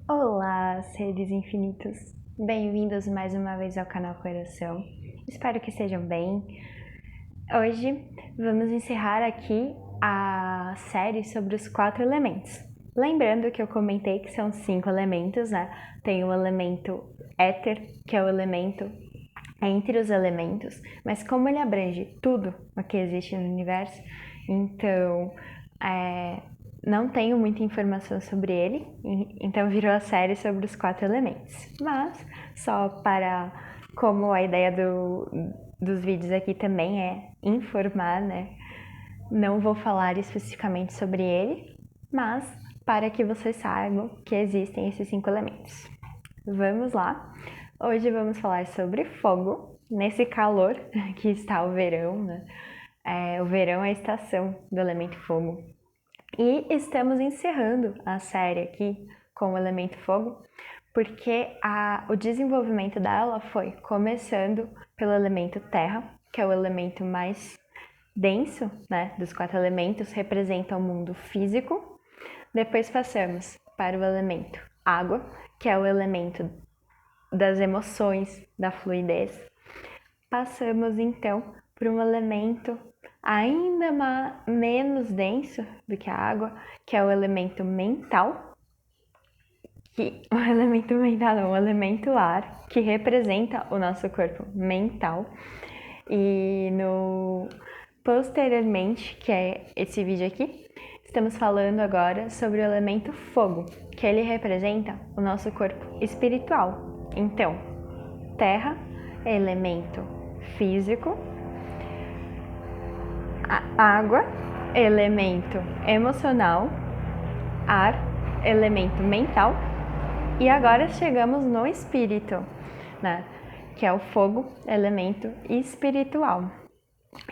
Olá, seres infinitos! Bem-vindos mais uma vez ao canal Coração. Espero que estejam bem. Hoje vamos encerrar aqui a série sobre os 4 elementos. Lembrando que eu comentei que são 5 elementos, né? Tem o elemento éter, que é o elemento entre os elementos, mas como ele abrange tudo o que existe no universo, então não tenho muita informação sobre ele, então virou a série sobre os 4 elementos. Mas, só para, como a ideia dos vídeos aqui também é informar, né? Não vou falar especificamente sobre ele, mas para que vocês saibam que existem esses 5 elementos. Vamos lá! Hoje vamos falar sobre fogo, nesse calor que está o verão, né? O verão é a estação do elemento fogo. E estamos encerrando a série aqui com o elemento fogo, porque o desenvolvimento dela foi começando pelo elemento terra, que é o elemento mais denso, né, dos 4 elementos, representa o mundo físico. Depois passamos para o elemento água, que é o elemento das emoções, da fluidez. Passamos então para um elemento ainda menos denso do que a água, que é o elemento mental. O elemento mental não, o elemento ar, que representa o nosso corpo mental. E posteriormente, que é esse vídeo aqui, estamos falando agora sobre o elemento fogo, que ele representa o nosso corpo espiritual. Então, terra, elemento físico, água, elemento emocional, ar, elemento mental, e agora chegamos no espírito, né? Que é o fogo, elemento espiritual.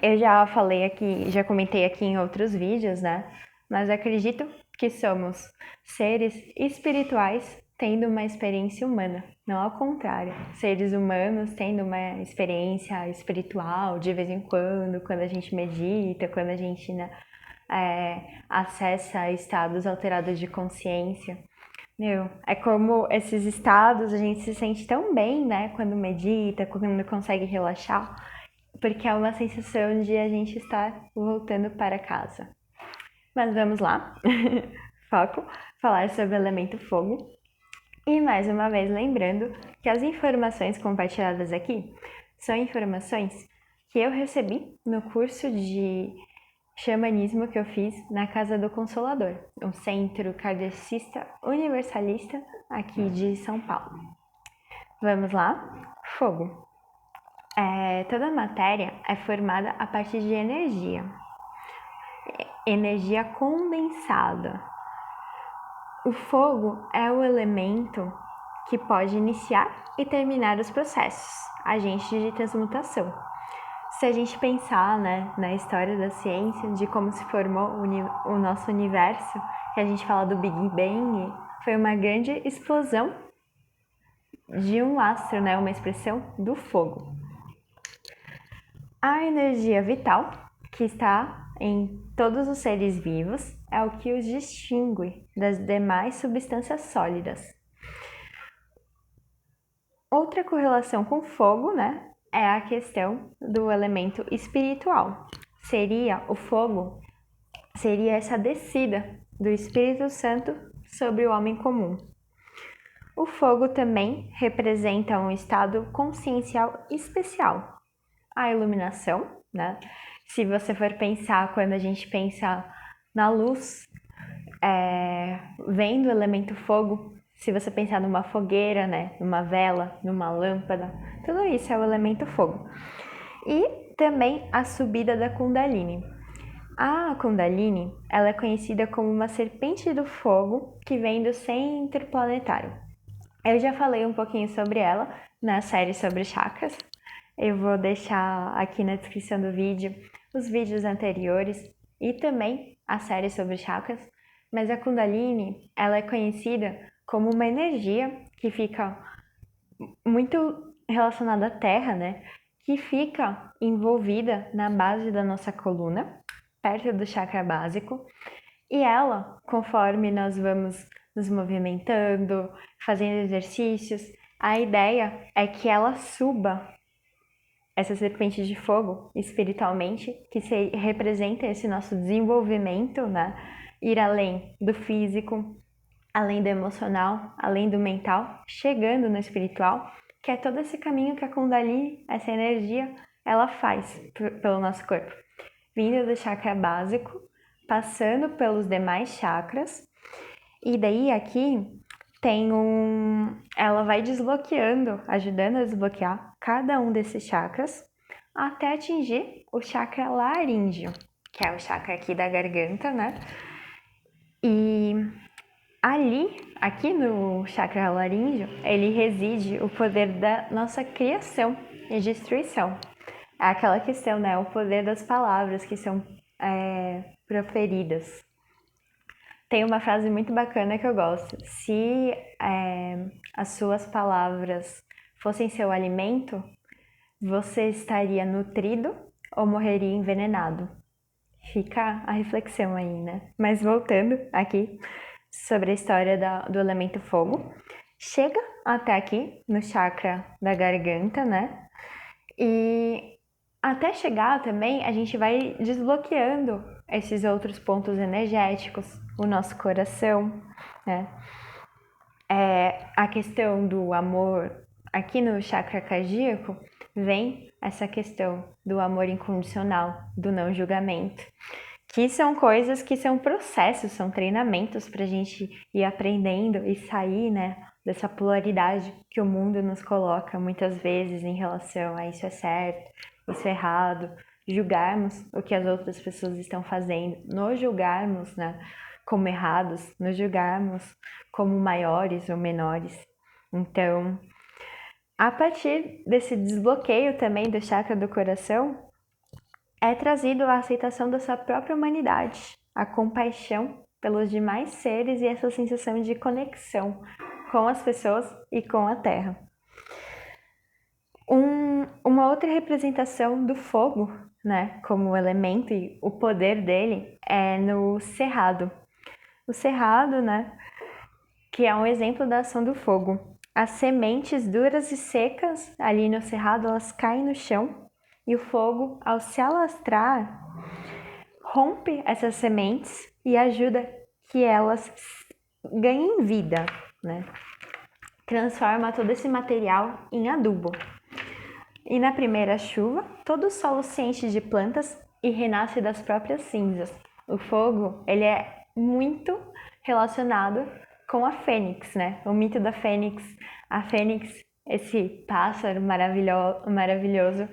Eu já falei aqui, já comentei aqui em outros vídeos, né? Mas acredito que somos seres espirituais tendo uma experiência humana, não ao contrário. Seres humanos tendo uma experiência espiritual de vez em quando a gente medita, quando a gente, né, acessa estados alterados de consciência. É como esses estados a gente se sente tão bem, né, quando medita, quando consegue relaxar, porque é uma sensação de a gente estar voltando para casa. Mas vamos lá, foco, falar sobre o elemento fogo. E mais uma vez lembrando que as informações compartilhadas aqui são informações que eu recebi no curso de xamanismo que eu fiz na Casa do Consolador, um centro kardecista universalista aqui de São Paulo. Vamos lá? Fogo. Toda matéria é formada a partir de energia condensada. O fogo é o elemento que pode iniciar e terminar os processos, agente de transmutação. Se a gente pensar, né, na história da ciência, de como se formou o nosso universo, que a gente fala do Big Bang, foi uma grande explosão de um astro, né, uma expressão do fogo. A energia vital, que está em todos os seres vivos, é o que os distingue das demais substâncias sólidas. Outra correlação com fogo, né, é a questão do elemento espiritual. O fogo seria essa descida do Espírito Santo sobre o homem comum. O fogo também representa um estado consciencial especial. A iluminação, né? Se você for pensar, quando a gente pensa na luz, vem do elemento fogo. Se você pensar numa fogueira, né? Numa vela, numa lâmpada, tudo isso é o elemento fogo. E também a subida da Kundalini. A Kundalini, ela é conhecida como uma serpente do fogo que vem do centro planetário. Eu já falei um pouquinho sobre ela na série sobre chakras. Eu vou deixar aqui na descrição do vídeo os vídeos anteriores e também a série sobre chakras. Mas a Kundalini, ela é conhecida como uma energia que fica muito relacionada à Terra, né? Que fica envolvida na base da nossa coluna, perto do chakra básico. E ela, conforme nós vamos nos movimentando, fazendo exercícios. A ideia é que ela suba essa serpente de fogo espiritualmente, que representa esse nosso desenvolvimento, né? Ir além do físico, além do emocional, além do mental, chegando no espiritual, que é todo esse caminho que a Kundalini, essa energia, ela faz pelo nosso corpo. Vindo do chakra básico, passando pelos demais chakras, e daí aqui ela vai desbloqueando, ajudando a desbloquear cada um desses chakras até atingir o chakra laríngeo, que é o chakra aqui da garganta, né? E aqui no chakra laríngeo, ele reside o poder da nossa criação e destruição. É aquela questão, né? O poder das palavras que são proferidas. Tem uma frase muito bacana que eu gosto. Se as suas palavras fossem seu alimento, você estaria nutrido ou morreria envenenado? Fica a reflexão aí, né? Mas voltando aqui sobre a história do elemento fogo, chega até aqui no chakra da garganta, né? E até chegar também, a gente vai desbloqueando esses outros pontos energéticos, o nosso coração, né? A questão do amor, aqui no chakra cardíaco, vem essa questão do amor incondicional, do não julgamento, que são coisas que são processos, são treinamentos para a gente ir aprendendo e sair, né, dessa polaridade que o mundo nos coloca muitas vezes em relação a isso é certo, isso é errado, julgarmos o que as outras pessoas estão fazendo, nos julgarmos, né, como errados, nos julgarmos como maiores ou menores. Então, a partir desse desbloqueio também do chakra do coração, é trazido a aceitação da sua própria humanidade, a compaixão pelos demais seres e essa sensação de conexão com as pessoas e com a Terra. Uma outra representação do fogo, né, como elemento e o poder dele, é no cerrado. O cerrado, né, que é um exemplo da ação do fogo. As sementes duras e secas ali no cerrado, elas caem no chão e o fogo, ao se alastrar, rompe essas sementes e ajuda que elas ganhem vida, né? Transforma todo esse material em adubo. E na primeira chuva, todo o solo se enche de plantas e renasce das próprias cinzas. O fogo, ele é muito relacionado com a fênix, né? O mito da fênix. A fênix, esse pássaro maravilhoso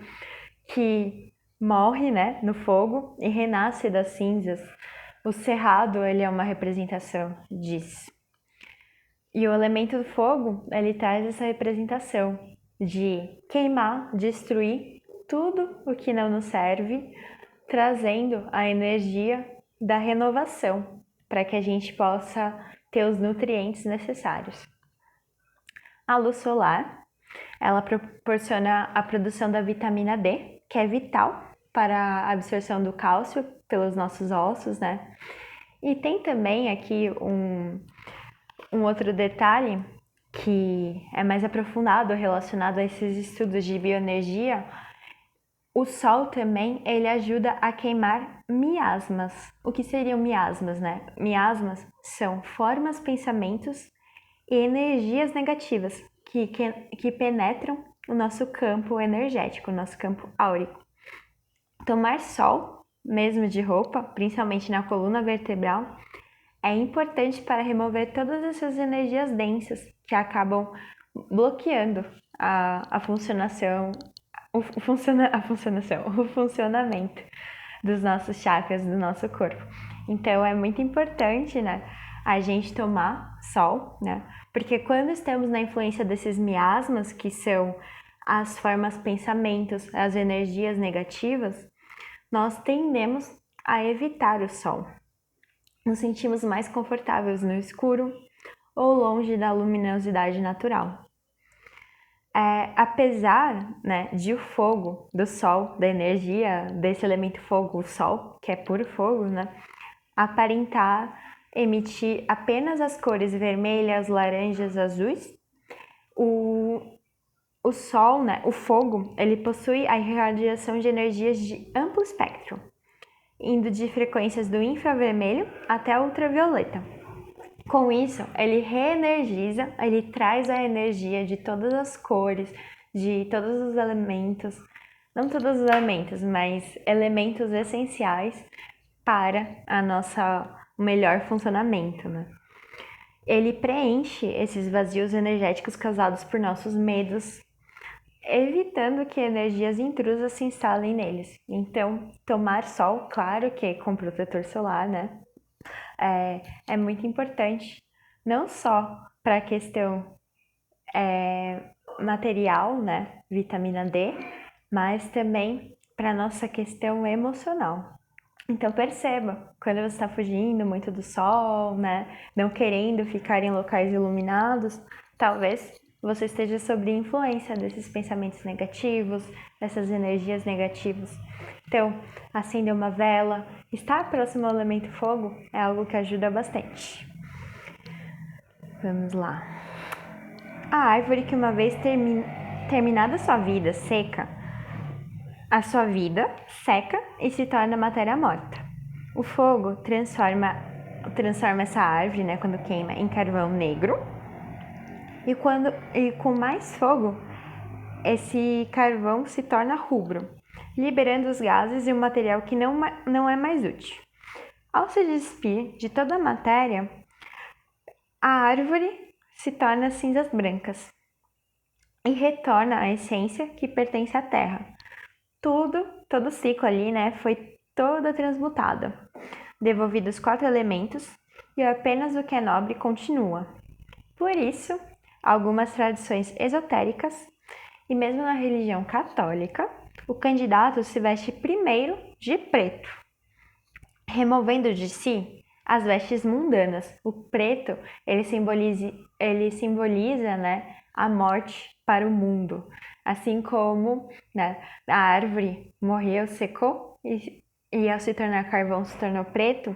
que morre, né, no fogo e renasce das cinzas. O cerrado, ele é uma representação disso. E o elemento do fogo, ele traz essa representação de queimar, destruir tudo o que não nos serve, trazendo a energia da renovação para que a gente possa ter os nutrientes necessários. A luz solar, ela proporciona a produção da vitamina D, que é vital para a absorção do cálcio pelos nossos ossos, né? E tem também aqui um outro detalhe que é mais aprofundado relacionado a esses estudos de bioenergia. O sol também, ele ajuda a queimar miasmas. O que seriam miasmas, né? Miasmas são formas, pensamentos e energias negativas que penetram o nosso campo energético, o nosso campo áurico. Tomar sol, mesmo de roupa, principalmente na coluna vertebral, é importante para remover todas essas energias densas que acabam bloqueando o funcionamento dos nossos chakras, do nosso corpo. Então é muito importante, né, a gente tomar sol, né? Porque quando estamos na influência desses miasmas, que são as formas pensamentos, as energias negativas, nós tendemos a evitar o sol. Nos sentimos mais confortáveis no escuro ou longe da luminosidade natural. Apesar, né, de o fogo, do sol, da energia desse elemento fogo, o sol, que é puro fogo, né, aparentar emitir apenas as cores vermelhas, laranjas, azuis. O Sol, né, o fogo, ele possui a irradiação de energias de amplo espectro, indo de frequências do infravermelho até a ultravioleta. Com isso, ele reenergiza, ele traz a energia de todas as cores, de todos os elementos, não todos os elementos, mas elementos essenciais para a nossa melhor funcionamento, né? Ele preenche esses vazios energéticos causados por nossos medos, evitando que energias intrusas se instalem neles. Então, tomar sol, claro que com protetor solar, né? É muito importante, não só para a questão material, né? Vitamina D, mas também para a nossa questão emocional. Então perceba, quando você está fugindo muito do sol, né, não querendo ficar em locais iluminados, talvez você esteja sob influência desses pensamentos negativos, dessas energias negativas. Então, acender uma vela, estar próximo ao elemento fogo é algo que ajuda bastante. Vamos lá. A árvore que uma vez terminada sua vida seca, a sua vida seca e se torna matéria morta. O fogo transforma essa árvore, né, quando queima, em carvão negro. E com mais fogo, esse carvão se torna rubro, liberando os gases e o material que não é mais útil. Ao se despir de toda a matéria, a árvore se torna cinzas brancas e retorna à essência que pertence à terra. Todo o ciclo ali, né, foi toda transmutada, devolvidos 4 elementos e apenas o que é nobre continua. Por isso, algumas tradições esotéricas e mesmo na religião católica, o candidato se veste primeiro de preto, removendo de si as vestes mundanas. O preto, ele simboliza, né, a morte para o mundo. Assim como, né, a árvore morreu, secou e ao se tornar carvão se tornou preto,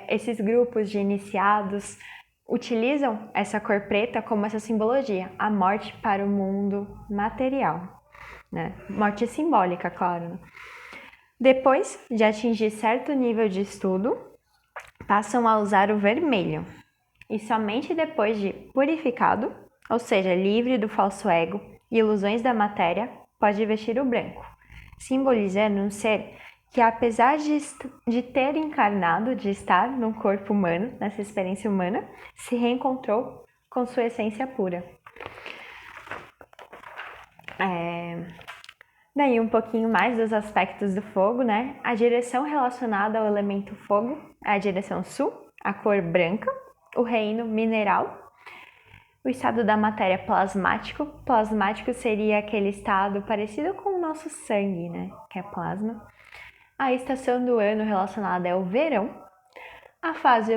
esses grupos de iniciados utilizam essa cor preta como essa simbologia, a morte para o mundo material, né? Morte simbólica, claro. Depois de atingir certo nível de estudo, passam a usar o vermelho. E somente depois de purificado, ou seja, livre do falso ego e ilusões da matéria, pode vestir o branco, simbolizando um ser que, apesar de ter encarnado, de estar num corpo humano, nessa experiência humana, se reencontrou com sua essência pura. Daí um pouquinho mais dos aspectos do fogo, né? A direção relacionada ao elemento fogo é a direção sul, a cor branca, o reino mineral, o estado da matéria plasmático. Plasmático seria aquele estado parecido com o nosso sangue, né? Que é plasma. A estação do ano relacionada é o verão. A fase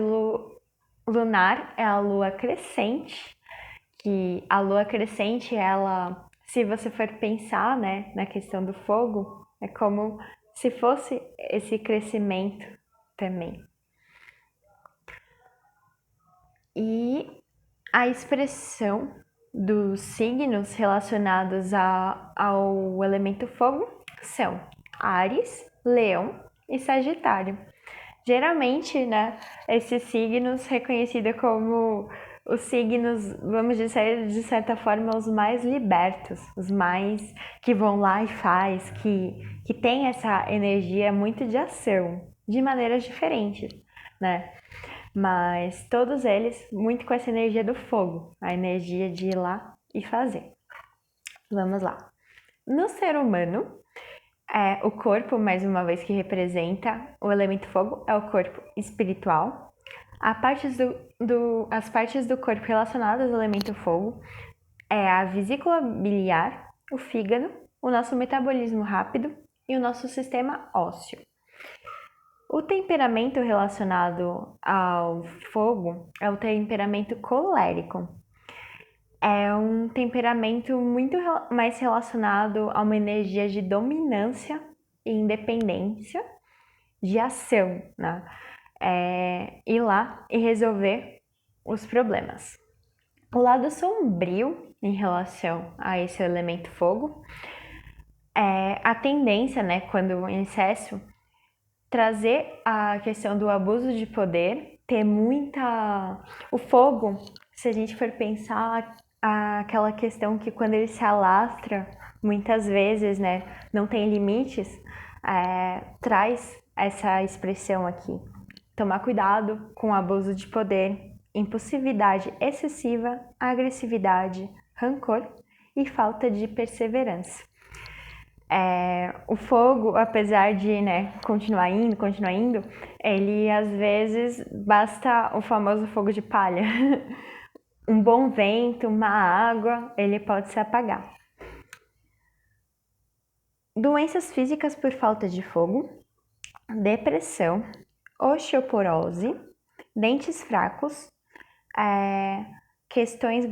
lunar é a lua crescente, que a lua crescente, ela, se você for pensar, né, na questão do fogo, é como se fosse esse crescimento também. E a expressão dos signos relacionados ao elemento fogo são Áries, Leão e Sagitário. Geralmente, né, esses signos reconhecidos como os signos, vamos dizer, de certa forma, os mais libertos, os mais que vão lá e faz, que tem essa energia muito de ação, de maneiras diferentes, né? Mas todos eles muito com essa energia do fogo, a energia de ir lá e fazer. Vamos lá. No ser humano, o corpo, mais uma vez, que representa o elemento fogo, é o corpo espiritual. As partes do corpo relacionadas ao elemento fogo é a vesícula biliar, o fígado, o nosso metabolismo rápido e o nosso sistema ósseo. O temperamento relacionado ao fogo é o temperamento colérico. É um temperamento muito mais relacionado a uma energia de dominância e independência, de ação, né? ir lá e resolver os problemas. O lado sombrio em relação a esse elemento fogo é a tendência, né, quando em excesso, trazer a questão do abuso de poder, ter muita... O fogo, se a gente for pensar aquela questão que quando ele se alastra, muitas vezes, né, não tem limites, traz essa expressão aqui. Tomar cuidado com o abuso de poder, impulsividade excessiva, agressividade, rancor e falta de perseverança. O fogo, apesar de, né, continuar indo, ele às vezes basta o famoso fogo de palha. Um bom vento, uma água, ele pode se apagar. Doenças físicas por falta de fogo, depressão, osteoporose, dentes fracos, questões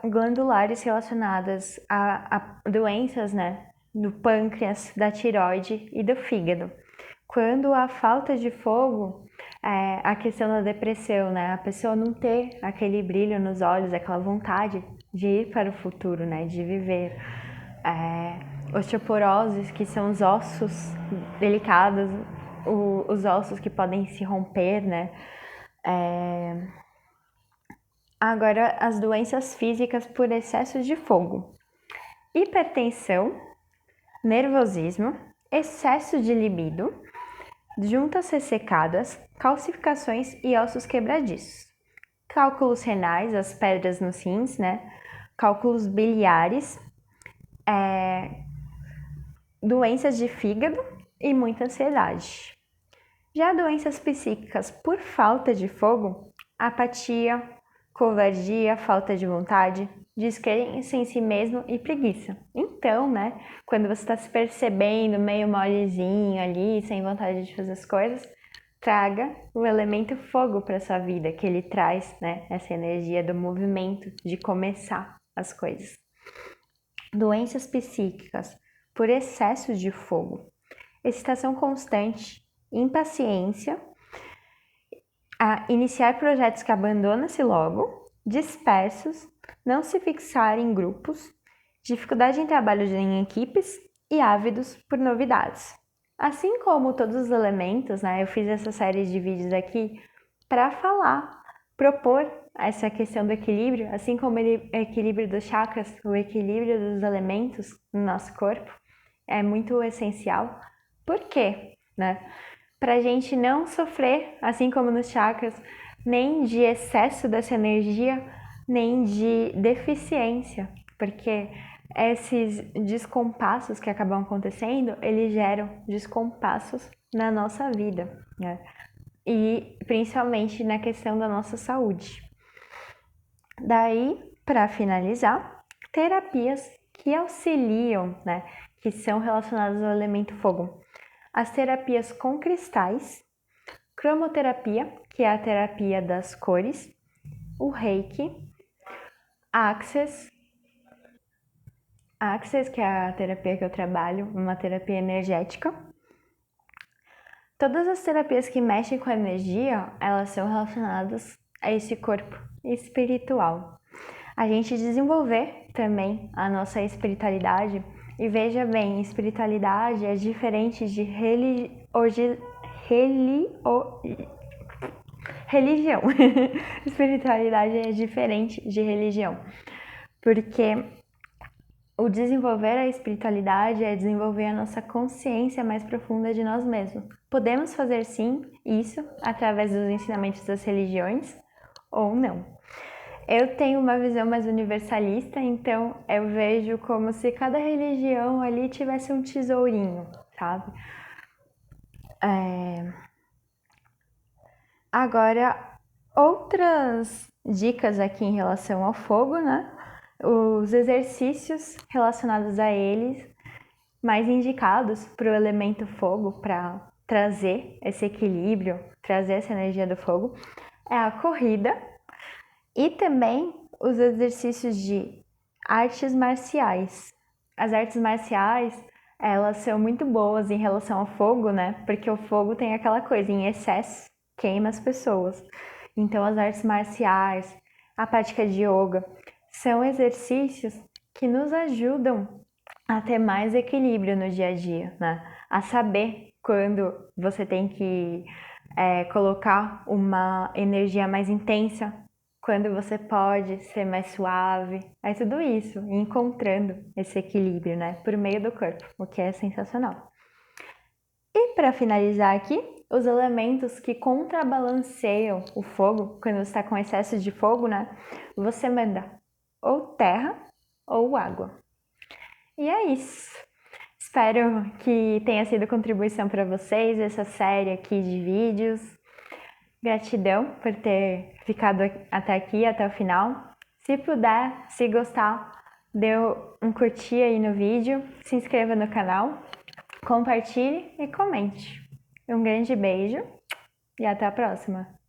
glandulares relacionadas a doenças, né, do pâncreas, da tireoide e do fígado. Quando há falta de fogo, a questão da depressão, né, a pessoa não ter aquele brilho nos olhos, aquela vontade de ir para o futuro, né, de viver. Osteoporoses, que são os ossos delicados, os ossos que podem se romper, né. Agora, as doenças físicas por excesso de fogo. Hipertensão, nervosismo, excesso de libido, juntas ressecadas, calcificações e ossos quebradiços. Cálculos renais, as pedras nos rins, né? Cálculos biliares, doenças de fígado e muita ansiedade. Já doenças psíquicas por falta de fogo, apatia, covardia, falta de vontade, descrença em si mesmo e preguiça. Então, né, quando você está se percebendo meio molezinho ali, sem vontade de fazer as coisas, traga o elemento fogo para sua vida, que ele traz, né, essa energia do movimento, de começar as coisas. Doenças psíquicas por excesso de fogo, excitação constante, impaciência, a iniciar projetos que abandona-se logo, dispersos, não se fixar em grupos, dificuldade em trabalho em equipes e ávidos por novidades. Assim como todos os elementos, né, eu fiz essa série de vídeos aqui para propor essa questão do equilíbrio, assim como o equilíbrio dos chakras, o equilíbrio dos elementos no nosso corpo é muito essencial. Por quê? Né? Para a gente não sofrer, assim como nos chakras, nem de excesso dessa energia, nem de deficiência, porque esses descompassos que acabam acontecendo, eles geram descompassos na nossa vida, né? E principalmente na questão da nossa saúde. Daí, para finalizar, terapias que auxiliam, né, que são relacionadas ao elemento fogo. As terapias com cristais, cromoterapia, que é a terapia das cores, o reiki, Access, que é a terapia que eu trabalho, uma terapia energética. Todas as terapias que mexem com a energia, elas são relacionadas a esse corpo espiritual. A gente desenvolver também a nossa espiritualidade, e veja bem, espiritualidade é diferente de religião. Espiritualidade é diferente de religião, porque o desenvolver a espiritualidade é desenvolver a nossa consciência mais profunda de nós mesmos. Podemos fazer sim isso através dos ensinamentos das religiões ou não. Eu tenho uma visão mais universalista, então eu vejo como se cada religião ali tivesse um tesourinho, sabe? Agora, outras dicas aqui em relação ao fogo, né? Os exercícios relacionados a eles, mais indicados para o elemento fogo, para trazer esse equilíbrio, trazer essa energia do fogo, é a corrida e também os exercícios de artes marciais. As artes marciais, elas são muito boas em relação ao fogo, né? Porque o fogo tem aquela coisa em excesso, queima as pessoas. Então, as artes marciais, a prática de yoga, são exercícios que nos ajudam a ter mais equilíbrio no dia a dia, né? A saber quando você tem que colocar uma energia mais intensa, quando você pode ser mais suave, é tudo isso, encontrando esse equilíbrio, né, por meio do corpo, o que é sensacional. E para finalizar aqui, os elementos que contrabalanceiam o fogo, quando você está com excesso de fogo, né, você manda ou terra ou água. E é isso. Espero que tenha sido contribuição para vocês essa série aqui de vídeos. Gratidão por ter ficado até aqui, até o final. Se puder, se gostar, dê um curtir aí no vídeo, se inscreva no canal, compartilhe e comente. Um grande beijo e até a próxima!